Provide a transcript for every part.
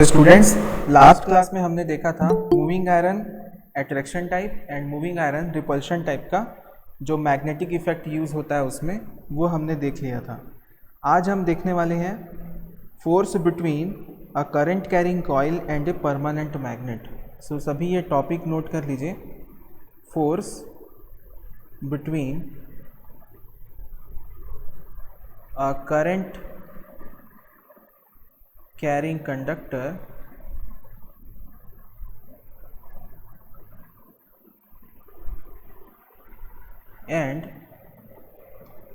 Students, last class में हमने देखा था moving iron attraction type and moving iron repulsion type का जो मैग्नेटिक इफेक्ट यूज़ होता है उसमें वो हमने देख लिया था। आज हम देखने वाले हैं force between a current carrying coil and a permanent magnet. So सभी ये टॉपिक नोट कर लीजिए। Force between a current carrying conductor and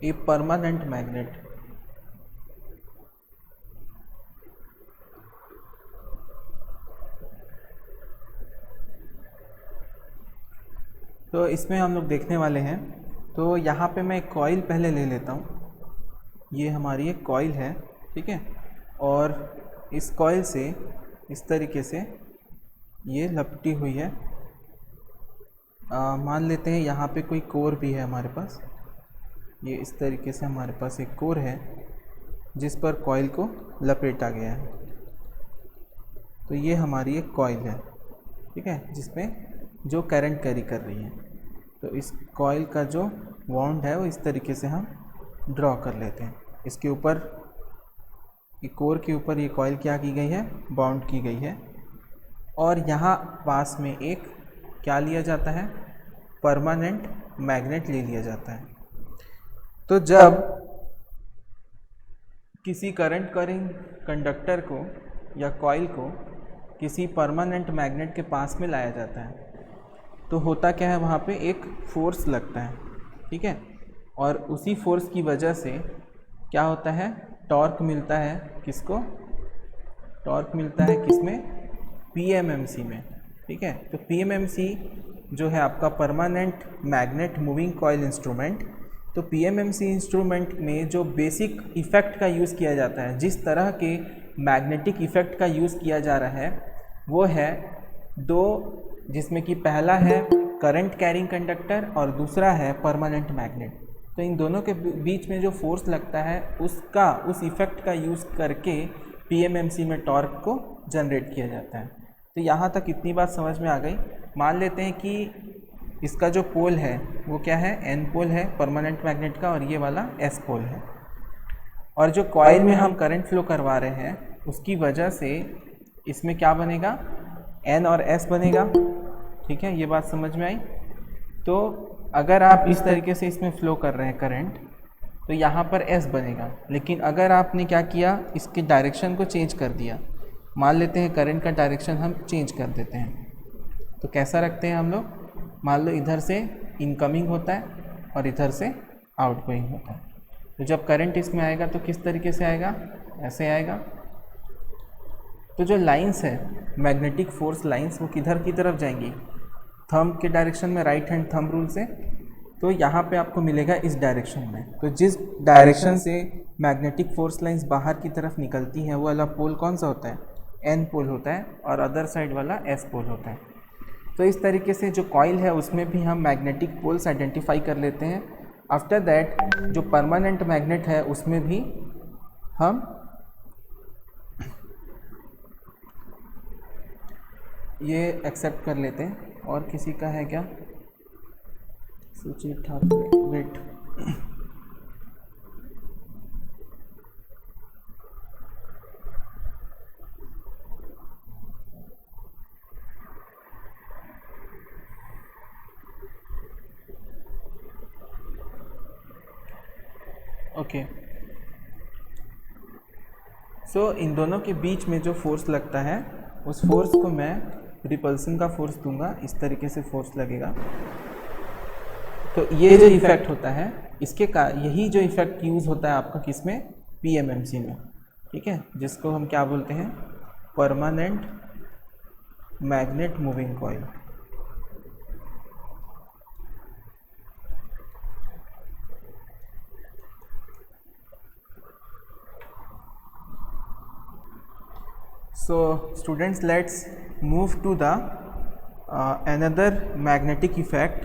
a permanent magnet। तो इसमें हम लोग देखने वाले हैं। तो यहाँ पे मैं एक कॉइल पहले ले लेता हूँ। ये हमारी एक कॉइल है, ठीक है। और इस कॉइल से इस तरीके से ये लपटी हुई है। मान लेते हैं यहाँ पे कोई कोर भी है हमारे पास। ये इस तरीके से हमारे पास एक कोर है जिस पर कॉइल को लपेटा गया है। तो ये हमारी एक कॉइल है, ठीक है, जिसमें जो करंट कैरी कर रही है। तो इस कॉइल का जो वाउंड है वो इस तरीके से हम ड्रॉ कर लेते हैं। इसके ऊपर, कोर के ऊपर ये कॉइल क्या की गई है, बाउंड की गई है। और यहाँ पास में एक क्या लिया जाता है, परमानेंट मैग्नेट ले लिया जाता है। तो जब किसी करंट कैरिंग कंडक्टर को या कॉइल को किसी परमानेंट मैग्नेट के पास में लाया जाता है तो होता क्या है, वहाँ पे एक फोर्स लगता है, ठीक है। और उसी फोर्स की वजह से क्या होता है, टॉर्क मिलता है। किसको टॉर्क मिलता है, किसमें, पीएमएमसी में, ठीक है। तो पीएमएमसी जो है आपका permanent magnet moving coil instrument. तो पीएमएमसी इंस्ट्रूमेंट में जो बेसिक इफ़ेक्ट का यूज़ किया जाता है, जिस तरह के मैग्नेटिक इफ़ेक्ट का यूज़ किया जा रहा है वो है दो, जिसमें कि पहला है करंट कैरिंग कंडक्टर और दूसरा है परमानेंट मैग्नेट। तो इन दोनों के बीच में जो फोर्स लगता है उस इफ़ेक्ट का यूज़ करके पीएमएमसी में टॉर्क को जनरेट किया जाता है। तो यहाँ तक इतनी बात समझ में आ गई। मान लेते हैं कि इसका जो पोल है वो क्या है, एन पोल है परमानेंट मैग्नेट का, और ये वाला एस पोल है। और जो कॉइल में हम करंट फ्लो करवा रहे हैं उसकी वजह से इसमें क्या बनेगा, एन और एस बनेगा, ठीक है। ये बात समझ में आई। तो अगर आप इस तरीके से इसमें फ्लो कर रहे हैं करंट तो यहाँ पर एस बनेगा। लेकिन अगर आपने क्या किया, इसके डायरेक्शन को चेंज कर दिया, मान लेते हैं करंट का डायरेक्शन हम चेंज कर देते हैं, तो कैसा रखते हैं हम लोग, मान लो इधर से इनकमिंग होता है और इधर से आउटगोइंग होता है। तो जब करंट इसमें आएगा तो किस तरीके से आएगा, ऐसे आएगा। तो जो लाइंस है, मैग्नेटिक फोर्स लाइंस, वो किधर की तरफ जाएंगी, थंब के डायरेक्शन में, राइट हैंड थंब रूल से। तो यहाँ पे आपको मिलेगा इस डायरेक्शन में। तो जिस डायरेक्शन से मैग्नेटिक फोर्स लाइंस बाहर की तरफ निकलती हैं वो वाला पोल कौन सा होता है, एन पोल होता है, और अदर साइड वाला एस पोल होता है। तो इस तरीके से जो कॉइल है उसमें भी हम मैग्नेटिक पोल्स आइडेंटिफाई कर लेते हैं। आफ्टर दैट जो परमानेंट मैग्नेट है उसमें भी हम ये एक्सेप्ट कर लेते हैं। और किसी का है क्या, सुचित ठाकुर, वेट, ओके। सो इन दोनों के बीच में जो फोर्स लगता है उस फोर्स को मैं रिपल्सन का फोर्स दूंगा। इस तरीके से फोर्स लगेगा। तो ये जो इफेक्ट होता है इसके का यही जो इफेक्ट यूज़ होता है आपका किसमें, पीएमएमसी में, ठीक है, जिसको हम क्या बोलते हैं, permanent magnet moving coil. So students, let's move to the another magnetic effect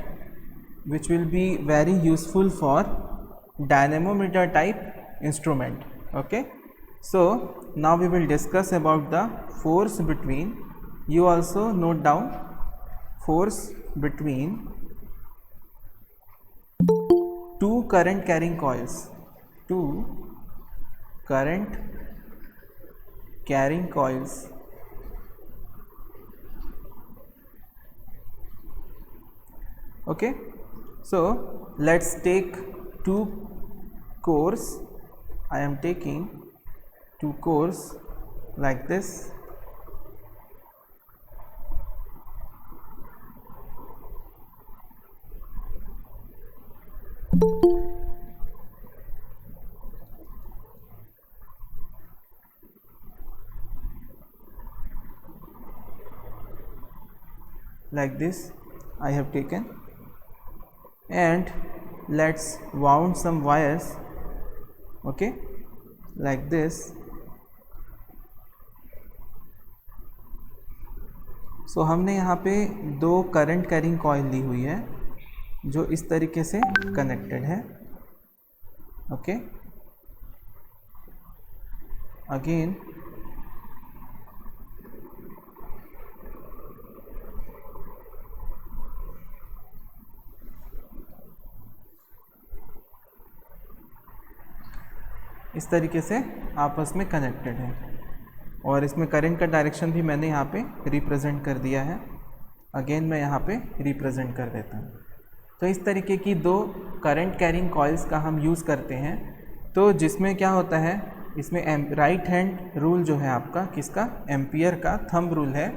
which will be very useful for dynamometer type instrument. Okay, so now we will discuss about the force between, you also note down, force between two current carrying coils, two current carrying coils okay. So let's take two cores. I am taking two cores like this. Like this I have taken, and let's wound some wires okay, like this. सो हमने यहाँ पे दो current carrying coil ली हुई है जो इस तरीके से कनेक्टेड है ओके। अगेन इस तरीके से आपस में कनेक्टेड है, और इसमें करंट का डायरेक्शन भी मैंने यहाँ पे रिप्रेजेंट कर दिया है। अगेन मैं यहाँ पे रिप्रेजेंट कर देता हूँ। तो इस तरीके की दो करंट कैरिंग कॉइल्स का हम यूज़ करते हैं। तो जिसमें क्या होता है, इसमें राइट हैंड रूल जो है आपका किसका, एम्पियर का थंब रूल है,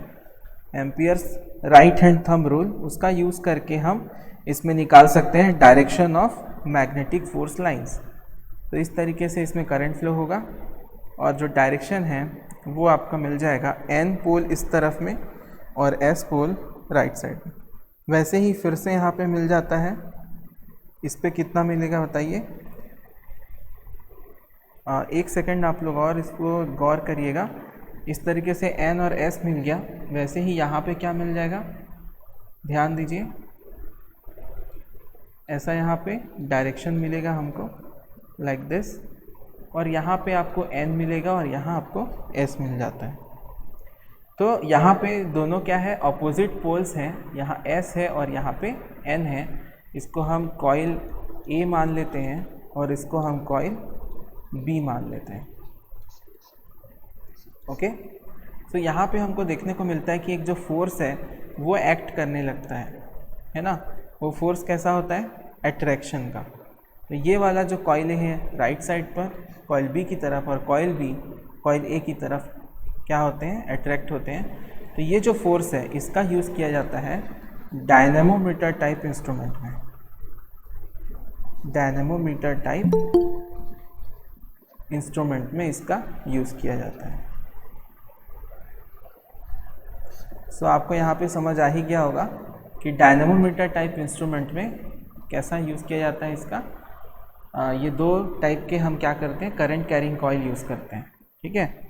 amperes right hand thumb rule, उसका यूज़ करके हम इसमें निकाल सकते हैं direction of magnetic force lines. तो इस तरीके से इसमें करंट फ्लो होगा, और जो डायरेक्शन है वो आपका मिल जाएगा एन पोल इस तरफ में और एस पोल राइट साइड में। वैसे ही फिर से यहाँ पे मिल जाता है, इस पे कितना मिलेगा बताइए। एक सेकंड आप लोग और इसको गौर करिएगा। इस तरीके से एन और एस मिल गया, वैसे ही यहाँ पे क्या मिल जाएगा, ध्यान दीजिए, ऐसा यहाँ पे डायरेक्शन मिलेगा हमको लाइक दिस, और यहाँ पे आपको एन मिलेगा और यहाँ आपको एस मिल जाता है। तो यहाँ पे दोनों क्या है, अपोजिट पोल्स हैं, यहाँ एस है और यहाँ पे एन है। इसको हम कॉइल ए मान लेते हैं और इसको हम कॉइल बी मान लेते हैं ओके। तो यहाँ पे हमको देखने को मिलता है कि एक जो फोर्स है वो एक्ट करने लगता है ना। वो फोर्स कैसा होता है, अट्रैक्शन का। तो ये वाला जो कॉइल है राइट साइड पर कॉइल बी की तरफ, और कॉइल बी कॉइल ए की तरफ क्या होते हैं, अट्रैक्ट होते हैं। तो ये जो फोर्स है इसका यूज़ किया जाता है डायनेमोमीटर टाइप इंस्ट्रूमेंट में, डायनेमोमीटर टाइप इंस्ट्रूमेंट में इसका यूज़ किया जाता है। सो आपको यहाँ पे समझ आ ही गया होगा कि डायनेमोमीटर टाइप इंस्ट्रूमेंट में कैसा यूज़ किया जाता है इसका। ये दो टाइप के हम क्या करते हैं, करंट कैरिंग कॉइल यूज़ करते हैं, ठीक है।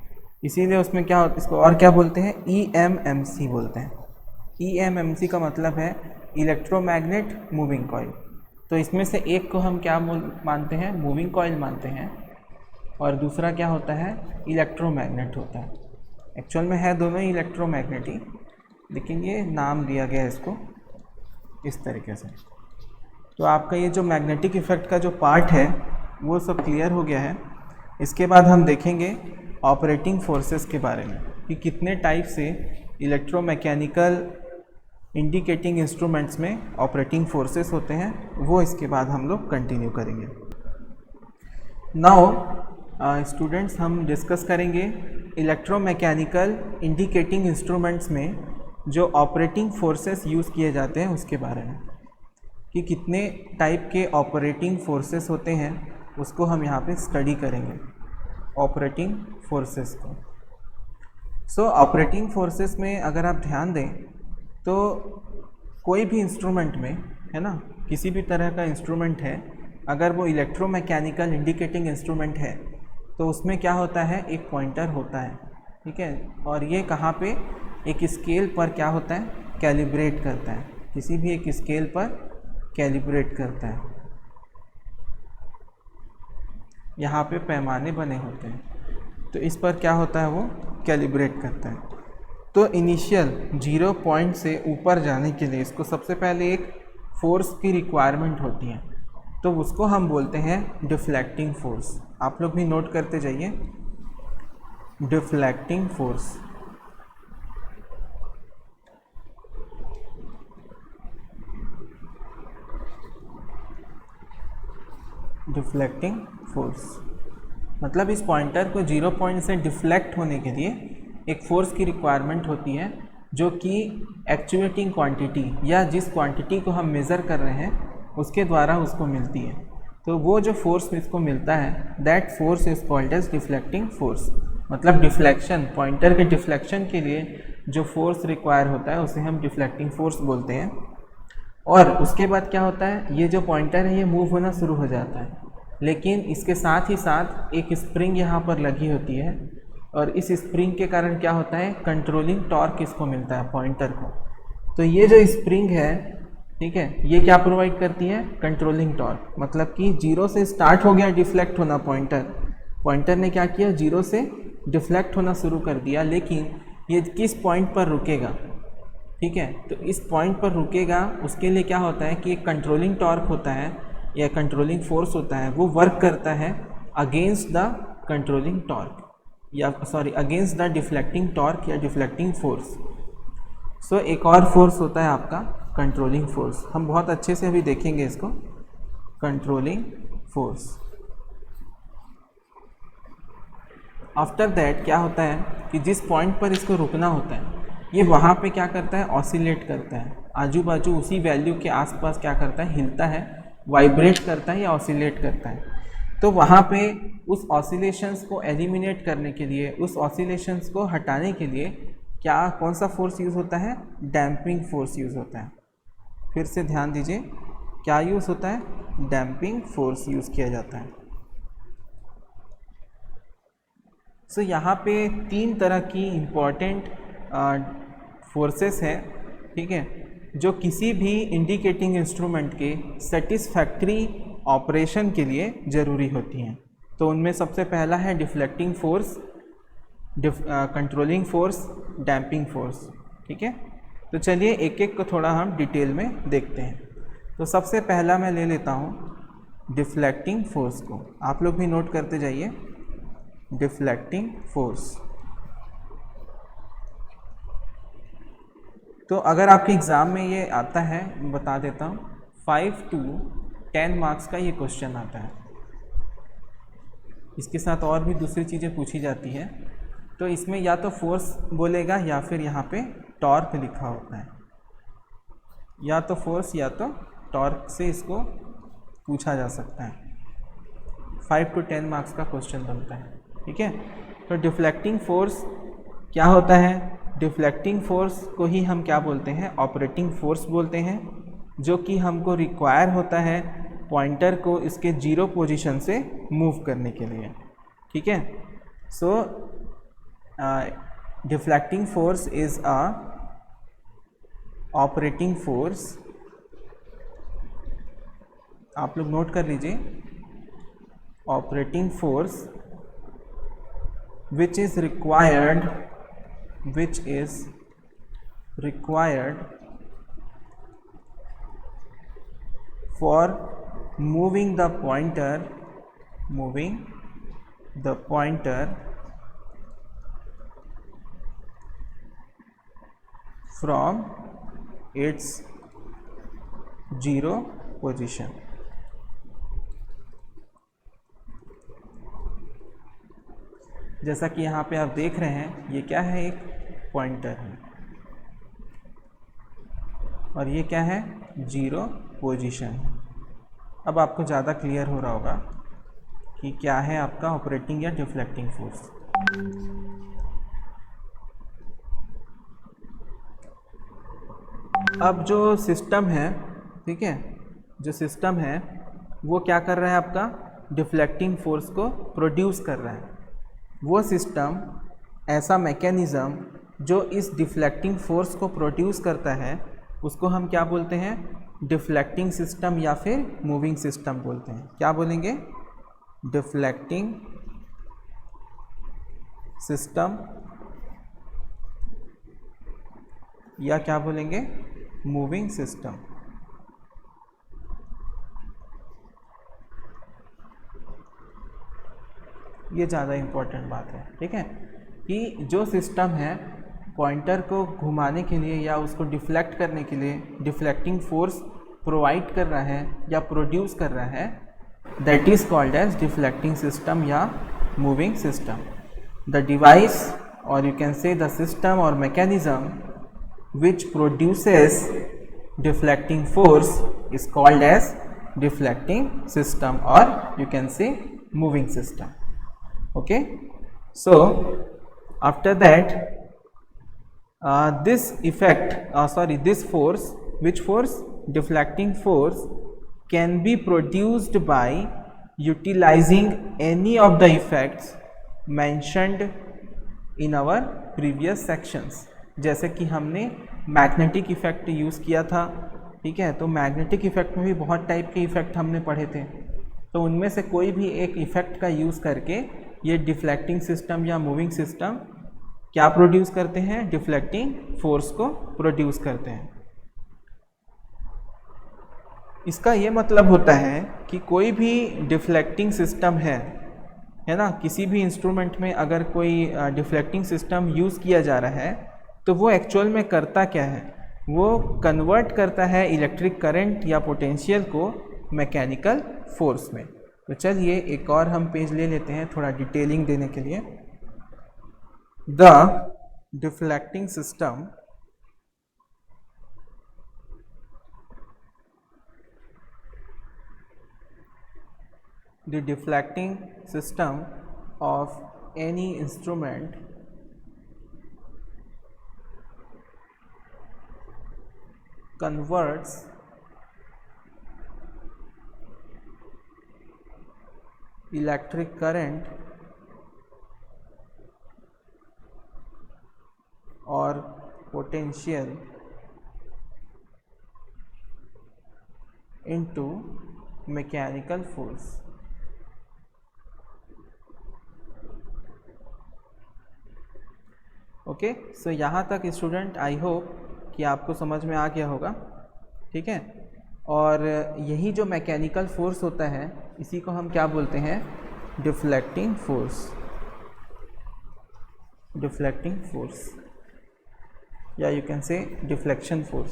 इसीलिए उसमें क्या होता है, इसको और क्या बोलते हैं, EMMC बोलते हैं। EMMC का मतलब है इलेक्ट्रोमैग्नेट मूविंग कॉइल। तो इसमें से एक को हम क्या मानते हैं, मूविंग कॉइल मानते हैं, और दूसरा क्या होता है, इलेक्ट्रोमैग्नेट होता है। एक्चुअल में है दोनों ही इलेक्ट्रोमैग्नेट ही, लेकिन ये नाम दिया गया है इसको इस तरीके से। तो आपका ये जो मैग्नेटिक इफेक्ट का जो पार्ट है वो सब क्लियर हो गया है। इसके बाद हम देखेंगे ऑपरेटिंग फोर्सेस के बारे में कि कितने टाइप से इलेक्ट्रोमैकेनिकल इंडिकेटिंग इंस्ट्रूमेंट्स में ऑपरेटिंग फोर्सेस होते हैं, वो इसके बाद हम लोग कंटिन्यू करेंगे। नाउ स्टूडेंट्स हम डिस्कस करेंगे इलेक्ट्रोमैकेनिकल इंडिकेटिंग इंस्ट्रूमेंट्स में जो ऑपरेटिंग फोर्सेस यूज़ किए जाते हैं उसके बारे में, कि कितने टाइप के ऑपरेटिंग फोर्सेस होते हैं उसको हम यहाँ पे स्टडी करेंगे, ऑपरेटिंग फोर्सेस को। सो ऑपरेटिंग फोर्सेस में अगर आप ध्यान दें तो कोई भी इंस्ट्रूमेंट में, है ना, किसी भी तरह का इंस्ट्रूमेंट है, अगर वो इलेक्ट्रोमैकेनिकल इंडिकेटिंग इंस्ट्रूमेंट है तो उसमें क्या होता है, एक पॉइंटर होता है, ठीक है। और ये कहाँ पे, एक स्केल पर क्या होता है, कैलिब्रेट करता है, किसी भी एक स्केल पर कैलिब्रेट करता है। यहाँ पे पैमाने बने होते हैं। तो इस पर क्या होता है, वो कैलिब्रेट करता है। तो इनिशियल 0 पॉइंट से ऊपर जाने के लिए इसको सबसे पहले एक फोर्स की रिक्वायरमेंट होती है, तो उसको हम बोलते हैं डिफ्लेक्टिंग फोर्स। आप लोग भी नोट करते जाइए, डिफ्लेक्टिंग फोर्स। डिफ्लेक्टिंग फोर्स मतलब इस पॉइंटर को 0 पॉइंट से डिफ्लेक्ट होने के लिए एक फोर्स की रिक्वायरमेंट होती है, जो कि एक्चुएटिंग क्वांटिटी या जिस क्वांटिटी को हम मेज़र कर रहे हैं उसके द्वारा उसको मिलती है। तो वो जो फोर्स इसको मिलता है, that force is called as deflecting force. मतलब डिफ्लेक्शन, पॉइंटर के डिफ्लेक्शन के लिए जो फोर्स रिक्वायर होता है उसे हम डिफ्लेक्टिंग फोर्स बोलते हैं। और उसके बाद क्या होता है, ये जो पॉइंटर है ये मूव होना शुरू हो जाता है, लेकिन इसके साथ ही साथ एक स्प्रिंग यहाँ पर लगी होती है, और इस स्प्रिंग के कारण क्या होता है, कंट्रोलिंग टॉर्क इसको मिलता है पॉइंटर को। तो ये जो स्प्रिंग है, ठीक है, ये क्या प्रोवाइड करती है, कंट्रोलिंग टॉर्क। मतलब कि 0 से स्टार्ट हो गया डिफ्लेक्ट होना पॉइंटर ने क्या किया, 0 से डिफ्लेक्ट होना शुरू कर दिया, लेकिन ये किस पॉइंट पर रुकेगा, ठीक है। तो इस पॉइंट पर रुकेगा, उसके लिए क्या होता है कि एक कंट्रोलिंग टॉर्क होता है या कंट्रोलिंग फोर्स होता है, वो वर्क करता है अगेंस्ट द कंट्रोलिंग टॉर्क, या sorry against the deflecting torque या डिफ्लेक्टिंग फोर्स। सो एक और फोर्स होता है आपका कंट्रोलिंग फोर्स। हम बहुत अच्छे से अभी देखेंगे इसको, कंट्रोलिंग फोर्स। आफ्टर दैट क्या होता है कि जिस पॉइंट पर इसको रुकना होता है, ये वहाँ पे क्या करता है, ऑसिलेट करता है, आजू बाजू उसी वैल्यू के आसपास क्या करता है, हिलता है, वाइब्रेट करता है या ऑसिलेट करता है। तो वहाँ पे उस ऑसिलेशंस को एलिमिनेट करने के लिए, उस ऑसिलेशंस को हटाने के लिए क्या, कौन सा फोर्स यूज़ होता है, डैम्पिंग फोर्स यूज़ होता है। फिर से ध्यान दीजिए, क्या यूज़ होता है, डैम्पिंग फोर्स यूज़ किया जाता है। सो यहाँ पे 3 तरह की इम्पॉर्टेंट फोर्सेस है, ठीक है, जो किसी भी इंडिकेटिंग इंस्ट्रूमेंट के सेटिस्फैक्ट्री ऑपरेशन के लिए ज़रूरी होती हैं। तो उनमें सबसे पहला है deflecting force, controlling force, damping force, ठीक है। तो चलिए एक एक को थोड़ा हम डिटेल में देखते हैं। तो सबसे पहला मैं ले लेता हूँ डिफ्लेक्टिंग फोर्स को, आप लोग भी नोट करते जाइए, डिफ्लेक्टिंग फोर्स। तो अगर आपके एग्ज़ाम में ये आता है, बता देता हूँ, 5 to 10 मार्क्स का ये क्वेश्चन आता है। इसके साथ और भी दूसरी चीज़ें पूछी जाती है। तो इसमें या तो फोर्स बोलेगा या फिर यहाँ पे टॉर्क लिखा होता है, या तो फोर्स या तो टॉर्क से इसको पूछा जा सकता है। 5 to 10 मार्क्स का क्वेश्चन बनता है, ठीक है। तो डिफ्लेक्टिंग फोर्स क्या होता है, डिफ्लेक्टिंग फोर्स को ही हम क्या बोलते हैं, ऑपरेटिंग फोर्स बोलते हैं, जो कि हमको रिक्वायर होता है पॉइंटर को इसके 0 पोजीशन से मूव करने के लिए, ठीक है। So deflecting force is a operating force, आप लोग नोट कर लीजिए, operating force which is required for moving the pointer from its 0 position। जैसा कि यहाँ पे आप देख रहे हैं, ये क्या है, एक पॉइंटर है, और ये क्या है, 0 पोजीशन। अब आपको ज़्यादा क्लियर हो रहा होगा कि क्या है आपका ऑपरेटिंग या डिफ्लेक्टिंग फोर्स। अब जो सिस्टम है, ठीक है, जो सिस्टम है वो क्या कर रहा है, आपका डिफ्लेक्टिंग फोर्स को प्रोड्यूस कर रहा है। वो सिस्टम, ऐसा मैकेनिज़्म जो इस डिफ्लेक्टिंग फोर्स को प्रोड्यूस करता है, उसको हम क्या बोलते हैं, डिफ्लेक्टिंग सिस्टम या फिर मूविंग सिस्टम बोलते हैं। क्या बोलेंगे, डिफ्लेक्टिंग सिस्टम या क्या बोलेंगे, मूविंग सिस्टम। ये ज़्यादा इम्पोर्टेंट बात है, ठीक है, कि जो सिस्टम है पॉइंटर को घुमाने के लिए या उसको डिफ्लेक्ट करने के लिए डिफ्लेक्टिंग फोर्स प्रोवाइड कर रहा है या प्रोड्यूस कर रहा है, that is called as deflecting system या मूविंग सिस्टम। द डिवाइस और you can say the system और mechanism which produces deflecting force is called as deflecting system और you can say moving system. Okay, so after that this force, which force, deflecting force, can be produced by utilizing any of the effects mentioned in our previous sections। जैसे कि हमने magnetic effect use किया था, ठीक है, तो magnetic effect में भी बहुत टाइप के इफेक्ट हमने पढ़े थे, तो उनमें से कोई भी एक इफेक्ट का यूज़ करके ये डिफ्लेक्टिंग सिस्टम या मूविंग सिस्टम क्या प्रोड्यूस करते हैं, डिफ्लेक्टिंग फोर्स को प्रोड्यूस करते हैं। इसका ये मतलब होता है कि कोई भी डिफ्लेक्टिंग सिस्टम है ना, किसी भी इंस्ट्रूमेंट में अगर कोई डिफ्लेक्टिंग सिस्टम यूज़ किया जा रहा है तो वो एक्चुअल में करता क्या है, वो कन्वर्ट करता है इलेक्ट्रिक करंट या पोटेंशियल को मैकेनिकल फोर्स में। तो चलिए एक और हम पेज ले लेते हैं थोड़ा डिटेलिंग देने के लिए। The deflecting system of any instrument converts electric current or potential into mechanical force। Okay, so यहाँ तक स्टूडेंट आई होप कि आपको समझ में आ गया होगा, ठीक है। और यही जो मैकेनिकल फोर्स होता है इसी को हम क्या बोलते हैं, डिफ्लेक्टिंग फोर्स, डिफ्लेक्टिंग फोर्स या you can say deflection force.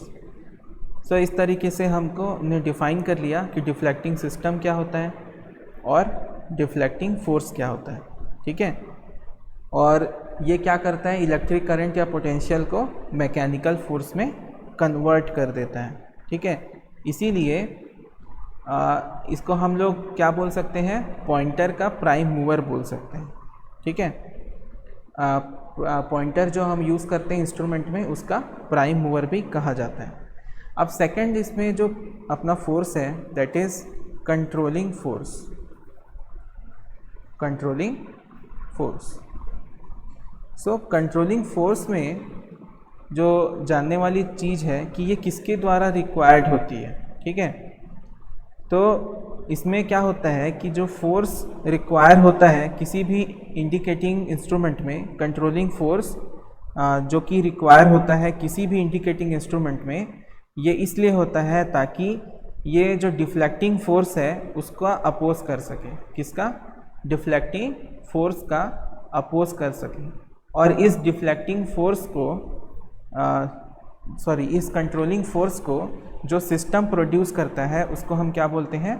So इस तरीके से हमको ने डिफाइन कर लिया कि डिफ्लेक्टिंग सिस्टम क्या होता है और डिफ्लेक्टिंग फोर्स क्या होता है, ठीक है। और ये क्या करता है, इलेक्ट्रिक करंट या पोटेंशियल को मैकेनिकल फोर्स में कन्वर्ट कर देता है, ठीक है। इसीलिए इसको हम लोग क्या बोल सकते हैं, पॉइंटर का प्राइम मूवर बोल सकते हैं, ठीक है। पॉइंटर जो हम यूज़ करते हैं इंस्ट्रूमेंट में उसका प्राइम मूवर भी कहा जाता है। अब सेकंड इसमें जो अपना फोर्स है that is controlling force, controlling force. So controlling force में जो जानने वाली चीज़ है कि ये किसके द्वारा रिक्वायर्ड होती है, ठीक है। तो इसमें क्या होता है कि जो फोर्स रिक्वायर होता है किसी भी इंडिकेटिंग इंस्ट्रूमेंट में, कंट्रोलिंग फोर्स जो कि रिक्वायर होता है किसी भी इंडिकेटिंग इंस्ट्रूमेंट में, ये इसलिए होता है ताकि ये जो डिफ्लेक्टिंग फोर्स है उसका अपोज कर सके, किसका, डिफ्लेक्टिंग फोर्स का अपोज कर सके। और इस डिफ्लेक्टिंग फोर्स को इस कंट्रोलिंग फोर्स को जो सिस्टम प्रोड्यूस करता है उसको हम क्या बोलते हैं,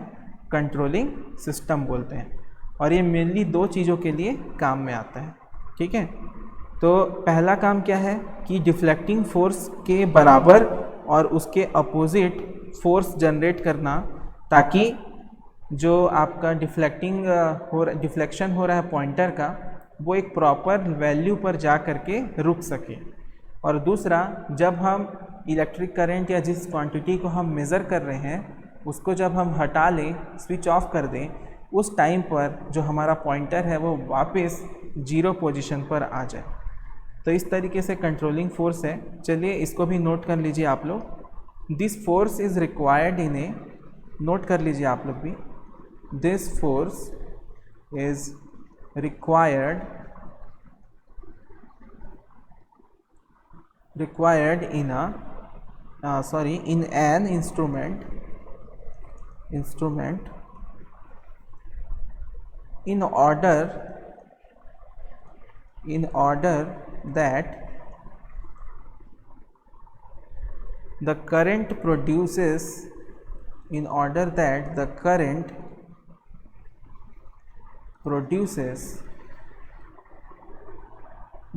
कंट्रोलिंग सिस्टम बोलते हैं। और ये मेनली दो चीज़ों के लिए काम में आता है, ठीक है। तो पहला काम क्या है कि डिफ्लेक्टिंग फोर्स के बराबर और उसके अपोजिट फोर्स जनरेट करना, ताकि जो आपका डिफ्लेक्शन हो रहा है पॉइंटर का वो एक प्रॉपर वैल्यू पर जा करके रुक सके। और दूसरा, जब हम इलेक्ट्रिक करंट या जिस क्वांटिटी को हम मेज़र कर रहे हैं उसको जब हम हटा लें, स्विच ऑफ कर दें, उस टाइम पर जो हमारा पॉइंटर है वो वापस जीरो पोजीशन पर आ जाए। तो इस तरीके से कंट्रोलिंग फोर्स है। चलिए इसको भी नोट कर लीजिए आप लोग। This force is required in A, note कर लीजिए आप लोग भी, this force is required required in a in an instrument in order that the current produces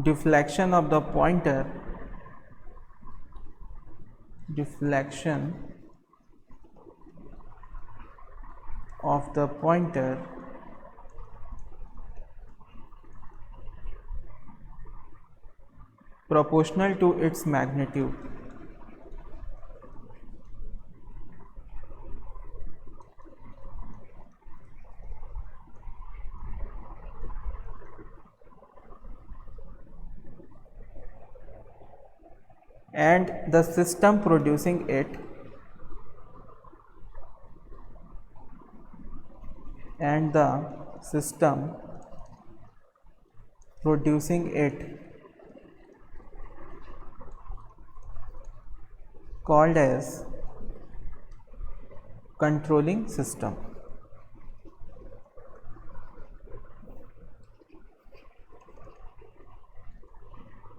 deflection of the pointer proportional to its magnitude. And the system producing it called as controlling system.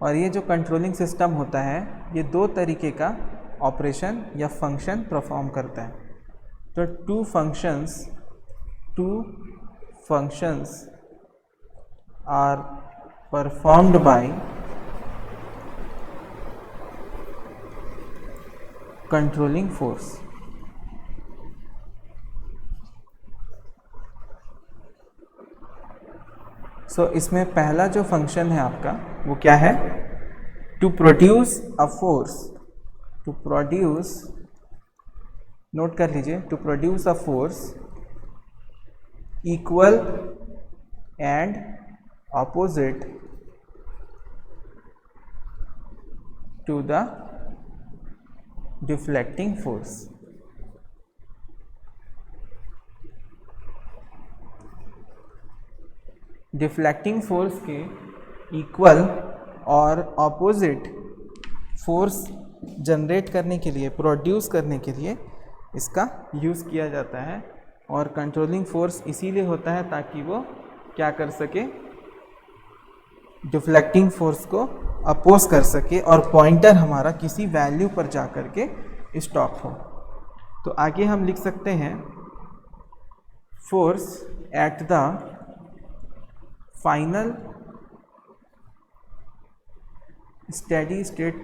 और ये जो controlling system होता है ये दो तरीके का operation या फंक्शन परफॉर्म करता है. तो two functions are performed by controlling force. So इसमें पहला जो फंक्शन है आपका वो क्या है? To produce a force. Note कर लीजिए, to produce a force equal and opposite to the deflecting force. Deflecting force के इक्वल और ऑपोजिट फोर्स जनरेट करने के लिए, प्रोड्यूस करने के लिए इसका यूज़ किया जाता है. और कंट्रोलिंग फोर्स इसीलिए होता है ताकि वो क्या कर सके, डिफ्लेक्टिंग फोर्स को अपोज कर सके और पॉइंटर हमारा किसी वैल्यू पर जा कर के स्टॉप हो. तो आगे हम लिख सकते हैं force at the final steady state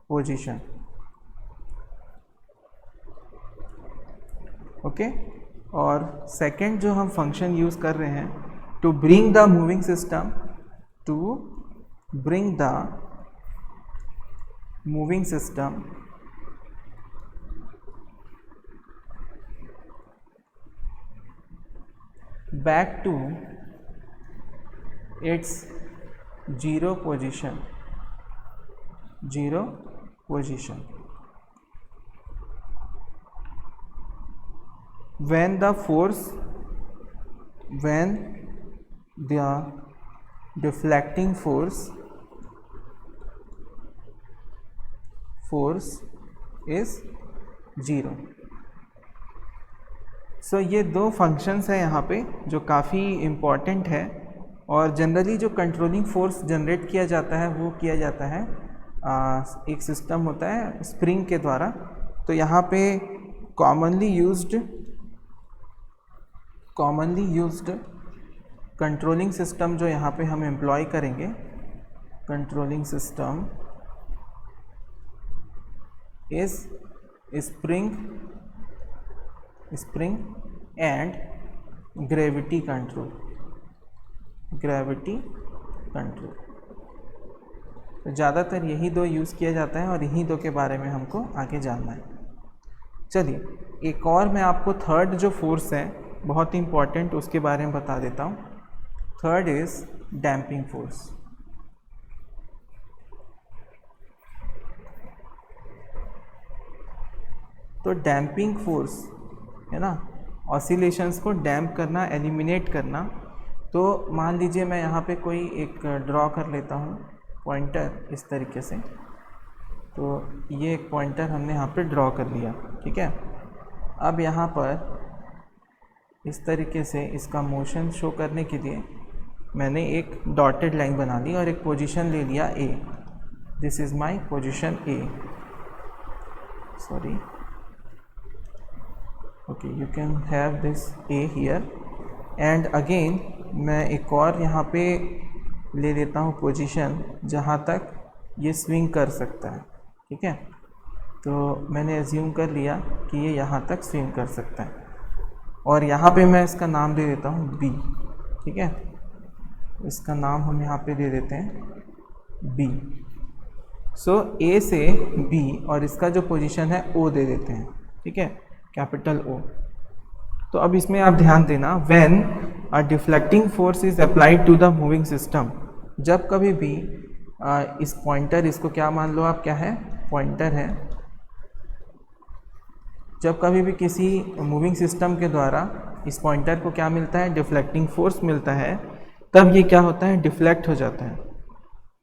position. Okay. और सेकंड जो हम फंक्शन यूज़ कर रहे हैं, to bring the moving system back to its zero position. When the deflecting force is 0. सो ये दो फंक्शंस हैं यहाँ पे जो काफ़ी इम्पॉर्टेंट है. और जनरली जो कंट्रोलिंग फोर्स जनरेट किया जाता है वो किया जाता है एक सिस्टम होता है स्प्रिंग के द्वारा. तो यहाँ पे कॉमनली यूज्ड कंट्रोलिंग सिस्टम जो यहाँ पे हम एम्प्लॉय करेंगे, controlling system is spring and gravity control. तो ज़्यादातर यही दो यूज़ किया जाता है और इन्हीं दो के बारे में हमको आगे जानना है. चलिए एक और मैं आपको थर्ड जो फोर्स है बहुत इम्पॉर्टेंट उसके बारे में बता देता हूँ. Third is damping force. तो डैम्पिंग फोर्स है ना, ऑसिलेशंस को डैम्प करना, एलिमिनेट करना, तो मान लीजिए मैं यहाँ पे कोई एक ड्रॉ कर लेता हूँ पॉइंटर इस तरीके से। तो ये एक पॉइंटर हमने यहाँ पे ड्रॉ कर लिया, ठीक है। अब यहाँ पर इस तरीके से इसका मोशन शो करने के लिए मैंने एक डॉटेड लाइन बना ली और एक पोजीशन ले लिया A. This is my position A, sorry, okay, you can have this A here. And again मैं एक और यहाँ पे ले लेता हूँ पोजीशन जहाँ तक ये स्विंग कर सकता है, ठीक है। तो मैंने एज्यूम कर लिया कि ये यहाँ तक स्विंग कर सकता है और यहाँ पे मैं इसका नाम दे देता हूँ बी, ठीक है। इसका नाम हम यहाँ पे दे देते हैं बी। सो ए से बी और इसका जो पोजीशन है ओ दे देते हैं, ठीक है, कैपिटल ओ। तो अब इसमें आप ध्यान देना, when a deflecting force is applied to the moving system, जब कभी भी इस पॉइंटर, इसको क्या मान लो आप, क्या है, पॉइंटर है, जब कभी भी किसी मूविंग सिस्टम के द्वारा इस पॉइंटर को क्या मिलता है, डिफ्लेक्टिंग फोर्स मिलता है, तब ये क्या होता है, डिफ्लेक्ट हो जाता है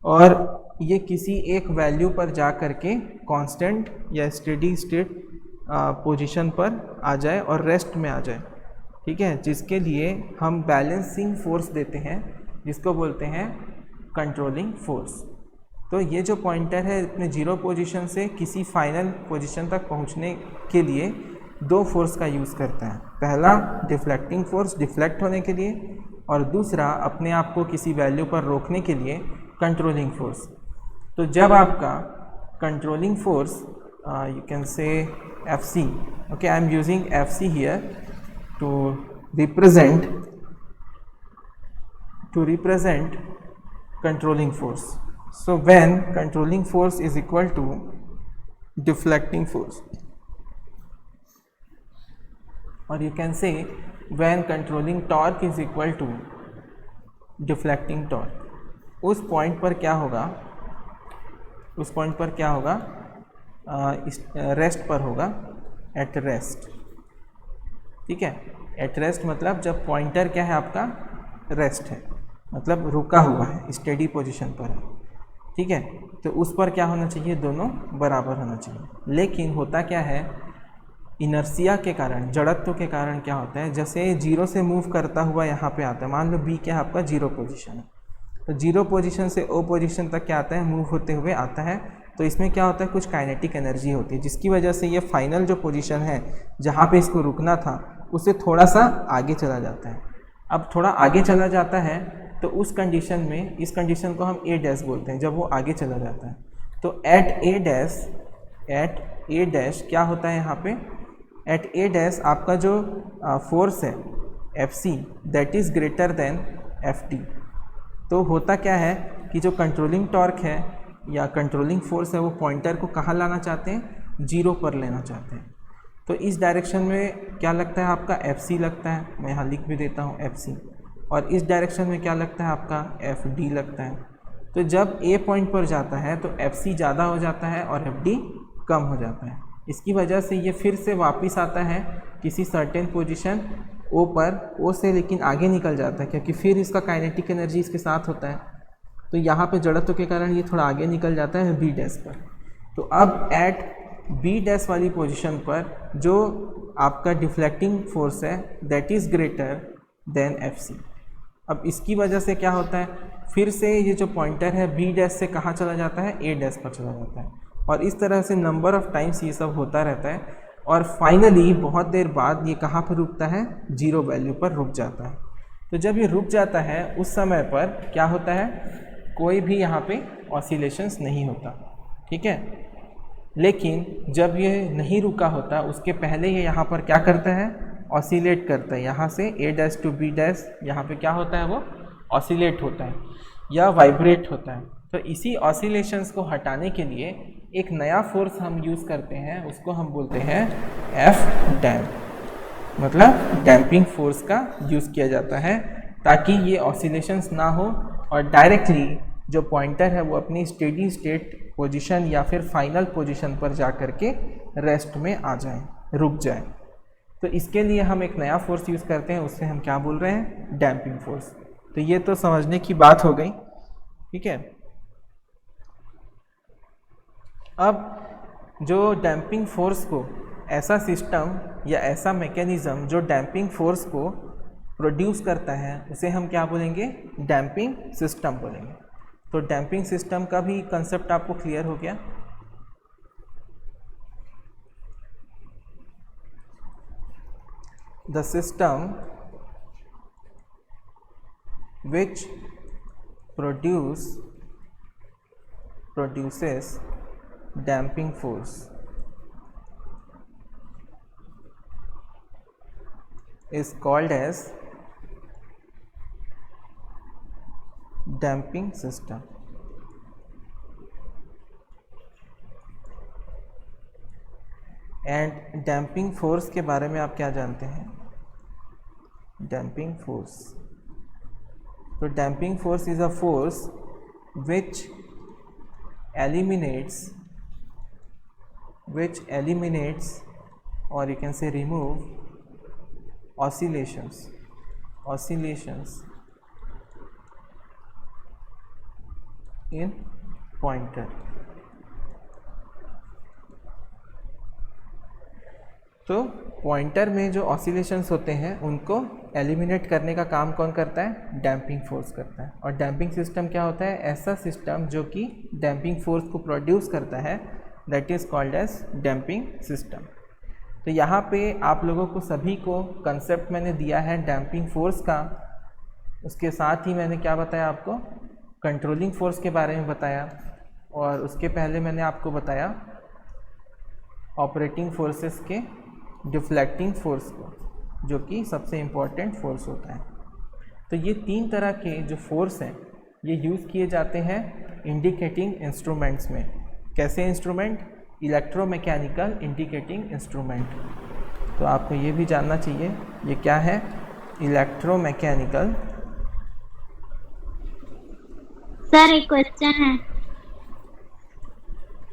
और ये किसी एक वैल्यू पर जा कर के कांस्टेंट या स्टेडी स्टेट पोजीशन पर आ जाए और रेस्ट में आ जाए, ठीक है, जिसके लिए हम बैलेंसिंग फोर्स देते हैं, जिसको बोलते हैं कंट्रोलिंग फोर्स। तो ये जो पॉइंटर है अपने जीरो पोजीशन से किसी फाइनल पोजीशन तक पहुंचने के लिए दो फोर्स का यूज़ करता है। पहला डिफ्लेक्टिंग फोर्स, डिफ्लेक्ट होने के लिए, और दूसरा अपने आप को किसी वैल्यू पर रोकने के लिए कंट्रोलिंग फोर्स। तो जब आपका कंट्रोलिंग फोर्स, यू कैन से FC, okay, I am using FC here to represent controlling force. So when controlling force is equal to deflecting force, or you can say when controlling torque is equal to deflecting torque, उस point पर क्या होगा, उस point पर क्या होगा, rest पर होगा, एट रेस्ट, ठीक है। एट रेस्ट मतलब जब पॉइंटर क्या है आपका, रेस्ट है, मतलब रुका हुआ है, स्टेडी पोजीशन पर है, ठीक है। तो उस पर क्या होना चाहिए, दोनों बराबर होना चाहिए। लेकिन होता क्या है, इनर्सिया के कारण, जड़त्व के कारण क्या होता है, जैसे जीरो से मूव करता हुआ यहाँ पे आता है, मान लो बी क्या है आपका, जीरो पोजीशन है, तो जीरो पोजीशन से ओ पोजीशन तक क्या आता है, मूव होते हुए आता है। तो इसमें क्या होता है, कुछ काइनेटिक एनर्जी होती है, जिसकी वजह से ये फाइनल जो पोजीशन है जहाँ पे इसको रुकना था उससे थोड़ा सा आगे चला जाता है। अब थोड़ा आगे चला जाता है तो उस कंडीशन में, इस कंडीशन को हम ए डैश बोलते हैं, जब वो आगे चला जाता है। तो एट ए डैश क्या होता है यहाँ पे, एट ए डैश आपका जो फोर्स है FC, that is greater than FT। तो होता क्या है कि जो कंट्रोलिंग टॉर्क है या कंट्रोलिंग फोर्स है, वो पॉइंटर को कहाँ लाना चाहते हैं, जीरो पर लेना चाहते हैं। तो इस डायरेक्शन में क्या लगता है आपका, FC लगता है, मैं यहाँ लिख भी देता हूँ FC, और इस डायरेक्शन में क्या लगता है आपका, FD लगता है। तो जब ए पॉइंट पर जाता है तो FC ज़्यादा हो जाता है और FD कम हो जाता है। इसकी वजह से ये फिर से वापस आता है किसी सर्टेन पोजीशन O पर, O से लेकिन आगे निकल जाता है, क्योंकि फिर इसका काइनेटिक एनर्जी इसके साथ होता है। तो यहाँ पे जड़त्व के कारण ये थोड़ा आगे निकल जाता है B डैश पर। तो अब एट B डैश वाली पोजीशन पर जो आपका डिफ्लेक्टिंग फोर्स है, that is greater than FC। अब इसकी वजह से क्या होता है, फिर से ये जो पॉइंटर है B डैश से कहाँ चला जाता है, A डैश पर चला जाता है, और इस तरह से नंबर ऑफ टाइम्स ये सब होता रहता है। और फाइनली बहुत देर बाद ये कहाँ पर रुकता है, जीरो वैल्यू पर रुक जाता है। तो जब ये रुक जाता है उस समय पर क्या होता है, कोई भी यहाँ पे ऑसिलेशंस नहीं होता, ठीक है। लेकिन जब ये नहीं रुका होता, उसके पहले ये यहाँ पर क्या करता है, ऑसिलेट करता है। यहाँ से ए डैश टू बी डैश यहाँ पे क्या होता है, वो ऑसिलेट होता है या वाइब्रेट होता है। तो इसी ऑसिलेशंस को हटाने के लिए एक नया फोर्स हम यूज़ करते हैं, उसको हम बोलते हैं एफ डैम्प, मतलब डैम्पिंग फोर्स का यूज़ किया जाता है, ताकि ये ऑसिलेशंस ना हो और डायरेक्टली जो पॉइंटर है वो अपनी स्टेडी स्टेट पोजीशन या फिर फाइनल पोजीशन पर जा कर के रेस्ट में आ जाए, रुक जाए। तो इसके लिए हम एक नया फोर्स यूज़ करते हैं, उससे हम क्या बोल रहे हैं, डैम्पिंग फोर्स। तो ये तो समझने की बात हो गई, ठीक है। अब जो डैम्पिंग फोर्स को, ऐसा सिस्टम या ऐसा मैकेनिज्म जो डैम्पिंग फोर्स को प्रोड्यूस करता है, उसे हम क्या बोलेंगे? डैम्पिंग सिस्टम बोलेंगे। तो डैम्पिंग सिस्टम का भी कंसेप्ट आपको क्लियर हो गया। The system which produces damping force is called as damping system. And damping force के बारे में आप क्या जानते हैं? डैम्पिंग फोर्स, तो damping force is a force which eliminates or you can say remove oscillations in pointer। तो pointer में जो ऑसिलेशंस होते हैं उनको एलिमिनेट करने का काम कौन करता है? डैम्पिंग फोर्स करता है। और डैम्पिंग सिस्टम क्या होता है? ऐसा सिस्टम जो कि डैम्पिंग फोर्स को प्रोड्यूस करता है, that is called as damping system. तो यहाँ पे आप लोगों को सभी को कंसेप्ट मैंने दिया है डैम्पिंग फोर्स का, उसके साथ ही मैंने क्या बताया आपको? कंट्रोलिंग फोर्स के बारे में बताया, और उसके पहले मैंने आपको बताया ऑपरेटिंग फोर्सेस के डिफ्लेक्टिंग फोर्स को, जो कि सबसे इम्पॉर्टेंट फोर्स होता है। तो ये तीन तरह के जो फोर्स हैं ये यूज़ किए जाते हैं इंडिकेटिंग इंस्ट्रूमेंट्स में। कैसे इंस्ट्रूमेंट? Electromechanical indicating instrument. तो आपको ये भी जानना चाहिए ये क्या है? इलेक्ट्रोमैकेनिकल। सर एक क्वेश्चन है।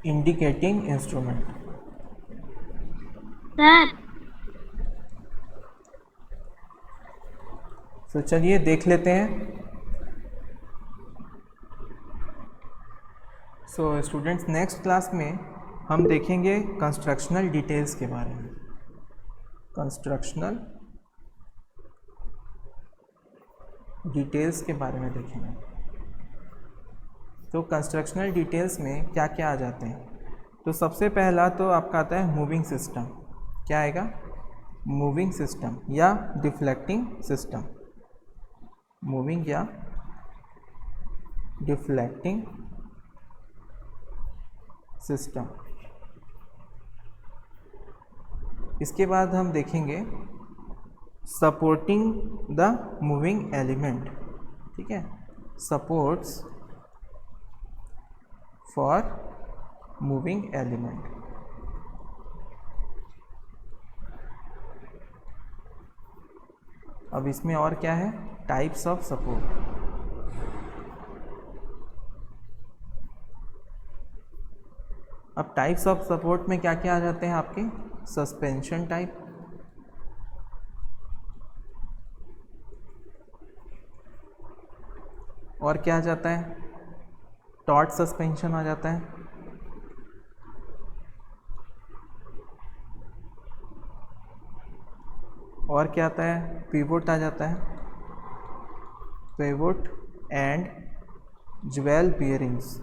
Indicating instrument. सर तो चलिए देख लेते हैं। सो स्टूडेंट्स, नेक्स्ट क्लास में हम देखेंगे कंस्ट्रक्शनल डिटेल्स के बारे में। कंस्ट्रक्शनल डिटेल्स के बारे में देखेंगे। तो कंस्ट्रक्शनल डिटेल्स में क्या क्या आ जाते हैं? तो सबसे पहला तो आपका आता है मूविंग सिस्टम। क्या आएगा? मूविंग सिस्टम या डिफ्लेक्टिंग सिस्टम। मूविंग या डिफ्लेक्टिंग सिस्टम। इसके बाद हम देखेंगे सपोर्टिंग द मूविंग एलिमेंट। ठीक है, सपोर्ट्स फॉर मूविंग एलिमेंट। अब इसमें और क्या है? Types of support. अब टाइप्स ऑफ सपोर्ट में क्या क्या आ जाते हैं आपके? सस्पेंशन टाइप, और क्या आ जाता है? टॉर्च सस्पेंशन आ जाता है, और क्या आता है? पिवोट आ जाता है, पिवोट एंड ज्वेल बियरिंग्स।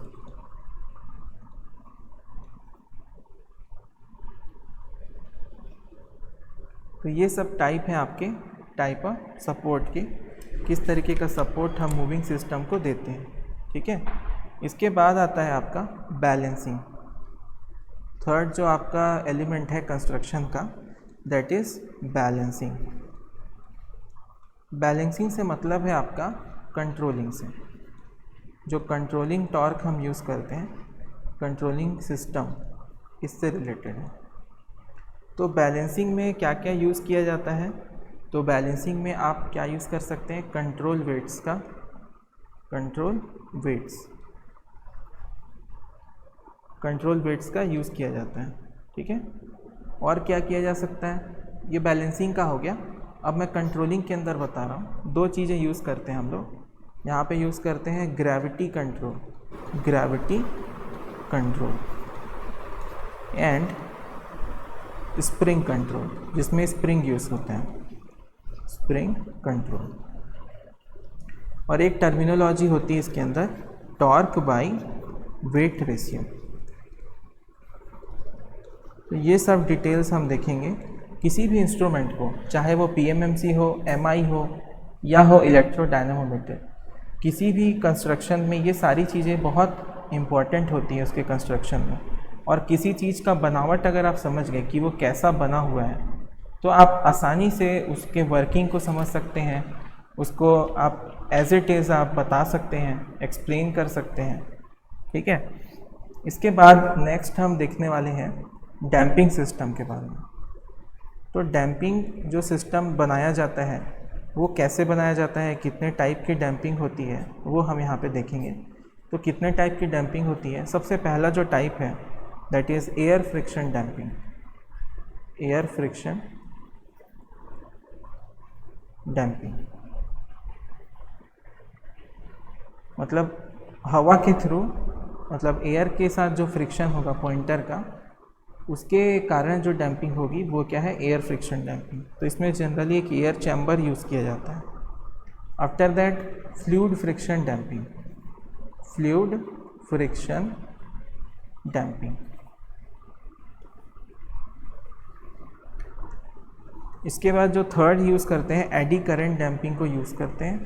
तो ये सब टाइप हैं आपके, टाइप ऑफ सपोर्ट के, किस तरीके का सपोर्ट हम मूविंग सिस्टम को देते हैं। ठीक है, इसके बाद आता है आपका बैलेंसिंग। थर्ड जो आपका एलिमेंट है कंस्ट्रक्शन का, दैट इज़ बैलेंसिंग। बैलेंसिंग से मतलब है आपका कंट्रोलिंग से। जो कंट्रोलिंग टॉर्क हम यूज़ करते हैं, कंट्रोलिंग सिस्टम, इससे रिलेटेड है। तो बैलेंसिंग में क्या क्या यूज़ किया जाता है? तो बैलेंसिंग में आप क्या यूज़ कर सकते हैं? कंट्रोल वेट्स का, कंट्रोल वेट्स का यूज़ किया जाता है। ठीक है, और क्या किया जा सकता है? ये बैलेंसिंग का हो गया। अब मैं कंट्रोलिंग के अंदर बता रहा हूँ। दो चीज़ें यूज़ करते हैं हम लोग। यहाँ पे यूज़ करते हैं gravity control and spring control, जिसमें स्प्रिंग यूज़ होता है, स्प्रिंग कंट्रोल। और एक टर्मिनोलॉजी होती है इसके अंदर, टॉर्क बाई वेट रेशियो। तो ये सब डिटेल्स हम देखेंगे। किसी भी इंस्ट्रूमेंट को, चाहे वो PMMC हो, MI हो या हो इलेक्ट्रोडायनामोमीटर, किसी भी कंस्ट्रक्शन में ये सारी चीज़ें बहुत इम्पॉर्टेंट होती हैं उसके कंस्ट्रक्शन में। और किसी चीज़ का बनावट अगर आप समझ गए कि वो कैसा बना हुआ है, तो आप आसानी से उसके वर्किंग को समझ सकते हैं, उसको आप एज इट इज़ आप बता सकते हैं, एक्सप्लेन कर सकते हैं। ठीक है। इसके बाद नेक्स्ट हम देखने वाले हैं डैम्पिंग सिस्टम के बारे में। तो डैम्पिंग जो सिस्टम बनाया जाता है वो कैसे बनाया जाता है, कितने टाइप की डैम्पिंग होती है, वो हम यहाँ पे देखेंगे। तो कितने टाइप की डैम्पिंग होती है, सबसे पहला जो टाइप है that is air friction damping. Air friction damping मतलब हवा के थ्रू, मतलब एयर के साथ जो फ्रिक्शन होगा पॉइंटर का, उसके कारण जो डैम्पिंग होगी वो क्या है, एयर फ्रिक्शन डैम्पिंग। तो इसमें जनरली एक एयर चैम्बर यूज़ किया जाता है। After that fluid friction damping, fluid friction damping. इसके बाद जो थर्ड यूज़ करते हैं, एडी करंट डैम्पिंग को यूज़ करते हैं,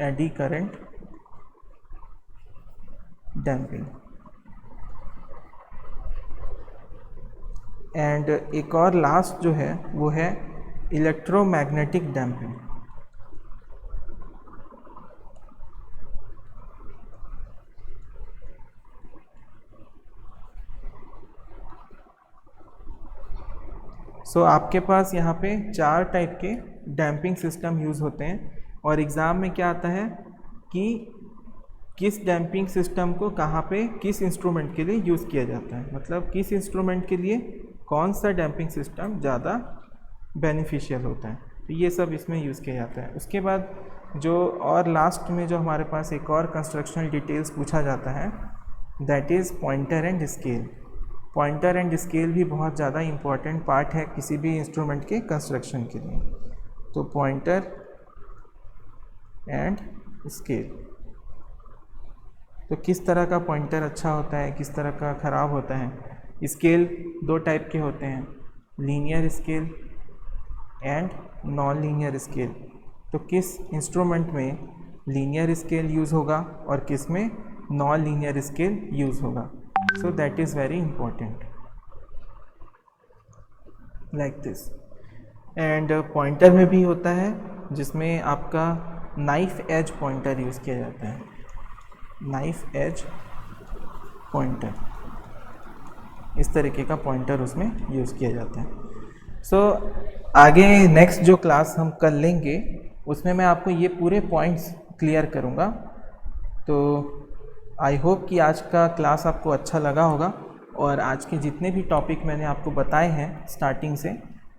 एडी करंट डैम्पिंग। एंड एक और लास्ट जो है वो है इलेक्ट्रोमैग्नेटिक डैम्पिंग। सो आपके पास यहाँ पे 4 टाइप के डैम्पिंग सिस्टम यूज़ होते हैं। और एग्ज़ाम में क्या आता है कि किस डैम्पिंग सिस्टम को कहाँ पे किस इंस्ट्रूमेंट के लिए यूज़ किया जाता है, मतलब किस इंस्ट्रूमेंट के लिए कौन सा डैम्पिंग सिस्टम ज़्यादा बेनिफिशियल होता है। तो ये सब इसमें यूज़ किया जाता है। उसके बाद जो और लास्ट में जो हमारे पास एक और कंस्ट्रक्शनल डिटेल्स पूछा जाता है that is pointer and scale. Pointer and scale भी बहुत ज़्यादा इम्पॉर्टेंट पार्ट है किसी भी इंस्ट्रूमेंट के कंस्ट्रक्शन के लिए। तो पॉइंटर एंड स्केल, तो किस तरह का पॉइंटर अच्छा होता है, किस तरह का ख़राब होता है। स्केल 2 टाइप के होते हैं, linear scale and non linear scale. तो किस इंस्ट्रूमेंट में लीनियर स्केल यूज़ होगा और किस में नॉन लीनियर स्केल यूज़ होगा। So that is very important, like this. And pointer में भी होता है जिसमें आपका नाइफ एज पॉइंटर यूज़ किया जाता है, नाइफ एज पॉइंटर, इस तरीके का पॉइंटर उसमें यूज़ किया जाता है। सो आगे नेक्स्ट जो क्लास हम कर लेंगे उसमें मैं आपको ये पूरे पॉइंट्स क्लियर करूँगा। तो आई होप कि आज का क्लास आपको अच्छा लगा होगा और आज के जितने भी टॉपिक मैंने आपको बताए हैं स्टार्टिंग से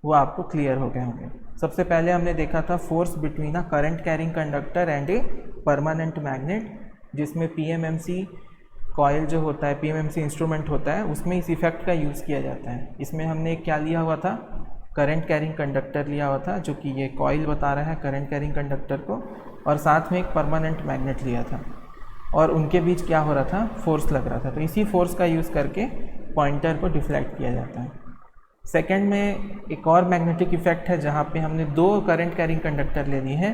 वो आपको क्लियर हो गए होंगे। सबसे पहले हमने देखा था force between a current carrying conductor and a permanent magnet, जिसमें PMMC कॉइल जो होता है, PMMC इंस्ट्रूमेंट होता है, उसमें इस इफेक्ट का यूज़ किया जाता है। इसमें हमने एक क्या लिया हुआ था, करंट कैरिंग कंडक्टर लिया हुआ था, जो कि ये कॉइल बता रहा है करंट कैरिंग कंडक्टर को, और साथ में एक परमानेंट मैग्नेट लिया था और उनके बीच क्या हो रहा था, फोर्स लग रहा था। तो इसी फोर्स का यूज़ करके पॉइंटर को डिफ्लेक्ट किया जाता है। सेकेंड में एक और मैग्नेटिक इफेक्ट है जहाँ पे हमने 2 करंट कैरिंग कंडक्टर ले लिए हैं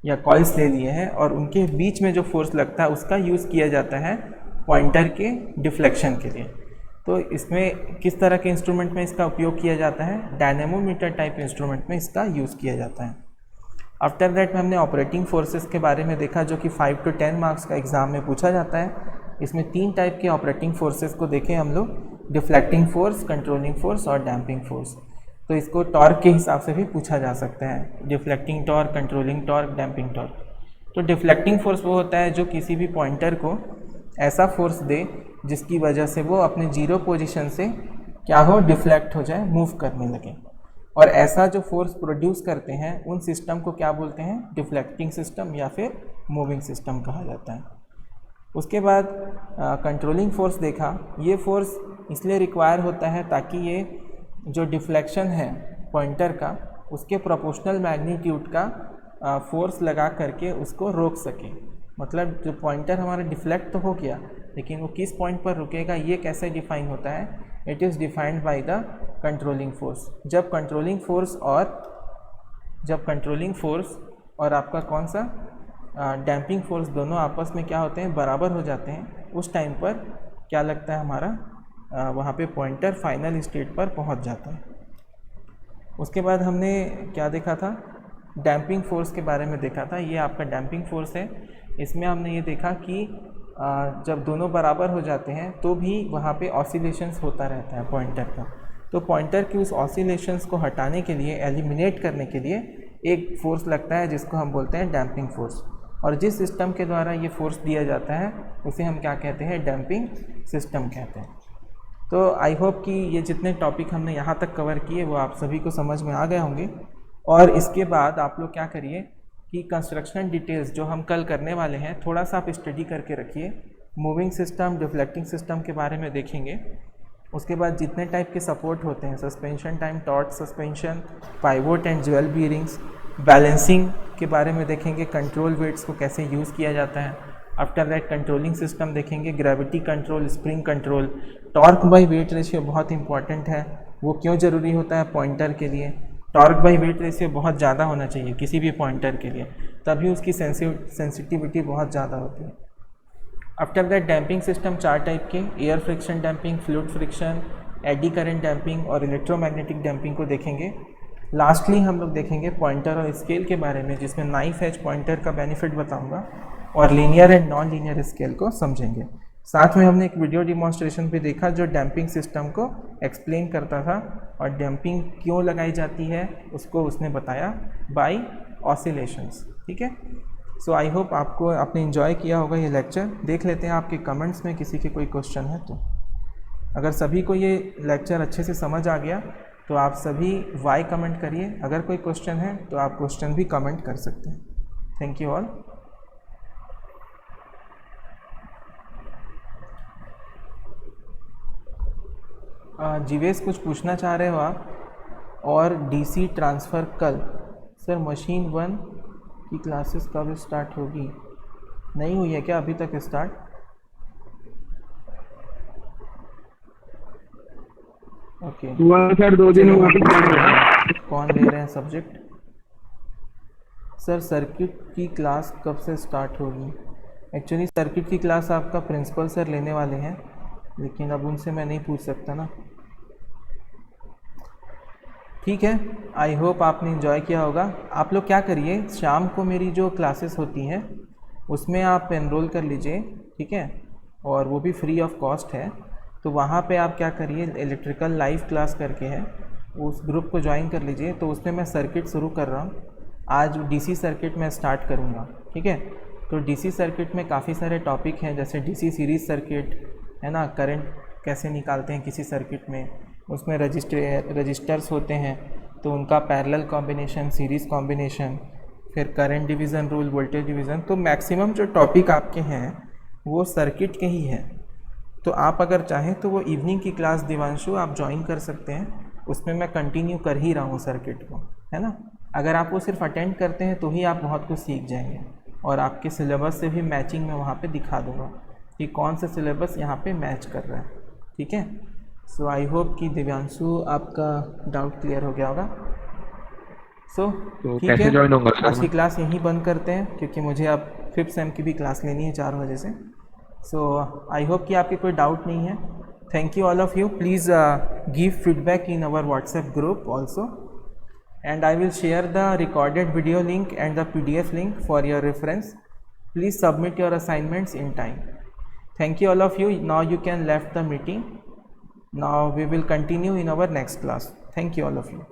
या कॉइल्स ले लिए हैं और उनके बीच में जो फोर्स लगता है उसका यूज़ किया जाता है पॉइंटर के डिफ्लेक्शन के लिए। तो इसमें किस तरह के इंस्ट्रूमेंट में इसका उपयोग किया जाता है, डायनेमोमीटर टाइप इंस्ट्रूमेंट में इसका यूज़ किया जाता है। आफ्टर दैट में हमने ऑपरेटिंग फोर्सेस के बारे में देखा जो कि 5 to 10 मार्क्स का एग्ज़ाम में पूछा जाता है। इसमें 3 टाइप के ऑपरेटिंग फोर्सेस को देखें हम लोग, डिफ्लेक्टिंग फोर्स, कंट्रोलिंग फोर्स और डैम्पिंग फोर्स। तो इसको टॉर्क के हिसाब से भी पूछा जा सकता है, deflecting torque, controlling torque, damping torque. तो डिफ्लेक्टिंग फोर्स वो होता है जो किसी भी पॉइंटर को ऐसा फोर्स दे जिसकी वजह से वो अपने 0 पोजीशन से क्या हो, डिफ्लेक्ट हो जाए, मूव करने लगे। और ऐसा जो फोर्स प्रोड्यूस करते हैं उन सिस्टम को क्या बोलते हैं, डिफ्लेक्टिंग सिस्टम या फिर मूविंग सिस्टम कहा जाता है। उसके बाद कंट्रोलिंग फोर्स देखा। ये फोर्स इसलिए रिक्वायर होता है ताकि ये जो डिफ्लेक्शन है पॉइंटर का, उसके प्रोपोर्शनल मैग्नीट्यूड का फोर्स लगा करके उसको रोक सके। मतलब जो पॉइंटर हमारा डिफ्लेक्ट तो हो गया, लेकिन वो किस पॉइंट पर रुकेगा ये कैसे डिफाइन होता है? It is defined by the controlling force. जब कंट्रोलिंग फोर्स और आपका कौन सा डैम्पिंग फोर्स दोनों आपस में क्या होते हैं, बराबर हो जाते हैं, उस टाइम पर क्या लगता है हमारा वहाँ पे पॉइंटर फाइनल स्टेट पर पहुँच जाता है। उसके बाद हमने क्या देखा था? डैम्पिंग फोर्स के बारे में देखा था। ये आपका डैम्पिंग फोर्स है। इसमें हमने ये देखा कि जब दोनों बराबर हो जाते हैं तो भी वहाँ पे ऑसिलेशंस होता रहता है पॉइंटर का। तो पॉइंटर की उस ऑसिलेशंस को हटाने के लिए, एलिमिनेट करने के लिए एक फोर्स लगता है जिसको हम बोलते हैं डैम्पिंग फोर्स। और जिस सिस्टम के द्वारा ये फोर्स दिया जाता है उसे हम क्या कहते हैं? डैम्पिंग सिस्टम कहते हैं। तो आई होप कि ये जितने टॉपिक हमने यहाँ तक कवर किए वो आप सभी को समझ में आ गए होंगे। और इसके बाद आप लोग क्या करिए कि कंस्ट्रक्शन डिटेल्स जो हम कल करने वाले हैं थोड़ा सा आप स्टडी करके रखिए। मूविंग सिस्टम, डिफ्लेक्टिंग सिस्टम के बारे में देखेंगे। उसके बाद जितने टाइप के सपोर्ट होते हैं, suspension time torque suspension, pivot and jewel bearings, balancing के बारे में देखेंगे, कंट्रोल वेट्स को कैसे यूज़ किया जाता है। आफ्टर दैट कंट्रोलिंग सिस्टम देखेंगे, gravity control, spring control, torque by weight ratio बहुत इंपॉर्टेंट है। वो क्यों ज़रूरी होता है पॉइंटर के लिए? टॉर्क बाई वेट रेशियो बहुत ज़्यादा होना चाहिए किसी भी पॉइंटर के लिए, तभी उसकी सेंसिटिविटी बहुत ज़्यादा होती है। After that damping system 4 type के, air friction damping, fluid friction, eddy current damping और इलेक्ट्रोमैग्नेटिक डैम्पिंग को देखेंगे। लास्टली हम लोग देखेंगे पॉइंटर और स्केल के बारे में, जिसमें नाइफ एज पॉइंटर का बेनिफिट बताऊंगा और linear and non linear scale को समझेंगे। साथ में हमने एक वीडियो डिमॉन्स्ट्रेशन भी देखा जो डैम्पिंग सिस्टम को एक्सप्लेन करता था और डैम्पिंग क्यों लगाई जाती है उसको उसने बताया बाय ऑसिलेशंस। ठीक है, सो आई होप आपने एंजॉय किया होगा ये लेक्चर। देख लेते हैं आपके कमेंट्स में किसी के कोई क्वेश्चन है तो। अगर सभी को ये लेक्चर अच्छे से समझ आ गया तो आप सभी वाई कमेंट करिए। अगर कोई क्वेश्चन है तो आप क्वेश्चन भी कमेंट कर सकते हैं। Thank you all. जीवेश कुछ पूछना चाह रहे हो आप? और डीसी ट्रांसफ़र कल? सर मशीन 1 की क्लासेस कब स्टार्ट होगी? नहीं हुई है क्या अभी तक स्टार्ट? ओके सर 2 दिन हुआ। कौन ले रहे हैं सब्जेक्ट? सर सर्किट की क्लास कब से स्टार्ट होगी? एक्चुअली सर्किट की क्लास आपका प्रिंसिपल सर लेने वाले हैं, लेकिन अब उनसे मैं नहीं पूछ सकता ना। ठीक है, आई होप आपने एंजॉय किया होगा। आप लोग क्या करिए, शाम को मेरी जो क्लासेस होती हैं उसमें आप एनरोल कर लीजिए, ठीक है, और वो भी फ्री ऑफ कॉस्ट है। तो वहाँ पे आप क्या करिए, इलेक्ट्रिकल लाइव क्लास करके है, उस ग्रुप को ज्वाइन कर लीजिए। तो उसमें मैं सर्किट शुरू कर रहा हूँ। आज डीसी सर्किट में स्टार्ट करूँगा, ठीक है। तो डीसी सर्किट में काफ़ी सारे टॉपिक हैं, जैसे डीसी सीरीज सर्किट है ना, करंट कैसे निकालते हैं किसी सर्किट में, उसमें रजिस्टर्स होते हैं तो उनका पैरेलल कॉम्बिनेशन, सीरीज़ कॉम्बिनेशन, फिर current division rule, voltage division. तो मैक्सिमम जो टॉपिक आपके हैं वो सर्किट के ही हैं। तो आप अगर चाहें तो वो इवनिंग की क्लास दिवांशु आप ज्वाइन कर सकते हैं, उसमें मैं कंटिन्यू कर ही रहा हूँ सर्किट को, है ना। अगर आप वो सिर्फ अटेंड करते हैं तो ही आप बहुत कुछ सीख जाएंगे, और आपके सिलेबस से भी मैचिंग में वहाँ पे दिखा दूँगा कि कौन सा सिलेबस यहाँ पे मैच कर रहा है, ठीक है। सो आई होप कि दिव्यांशु आपका डाउट क्लियर हो गया होगा। सो ठीक है, आज की क्लास यहीं बंद करते हैं क्योंकि मुझे अब 5th सेम की भी क्लास लेनी है 4 बजे से। सो आई होप कि आपके कोई डाउट नहीं है। Thank you all of you. Please give feedback in our WhatsApp group also, and I will share the recorded video link and the PDF link for your reference. Please submit your assignments in time. Thank you all of you. Now you can left the meeting. Now we will continue in our next class. Thank you all of you.